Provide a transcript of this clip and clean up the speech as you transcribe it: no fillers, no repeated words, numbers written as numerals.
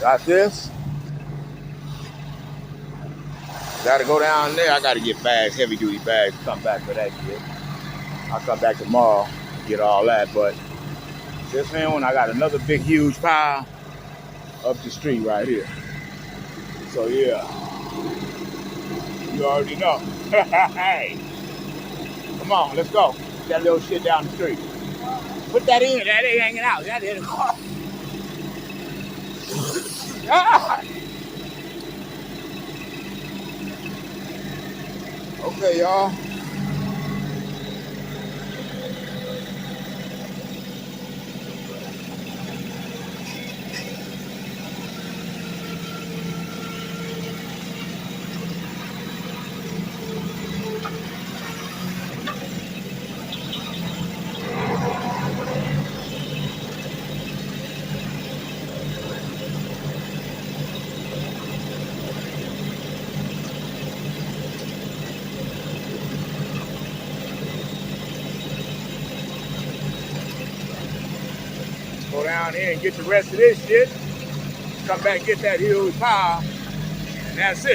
Got this. Gotta go down there. I gotta get bags, heavy duty bags, come back for that shit. I'll come back tomorrow and get all that. But this one, I got another big, huge pile up the street right here. So yeah, you already know. Hey, come on, let's go. That little shit down the street. Put that in. That ain't hanging out. That in the car. Okay, y'all. Go down here and get the rest of this shit. Come back and get that huge pile. And that's it.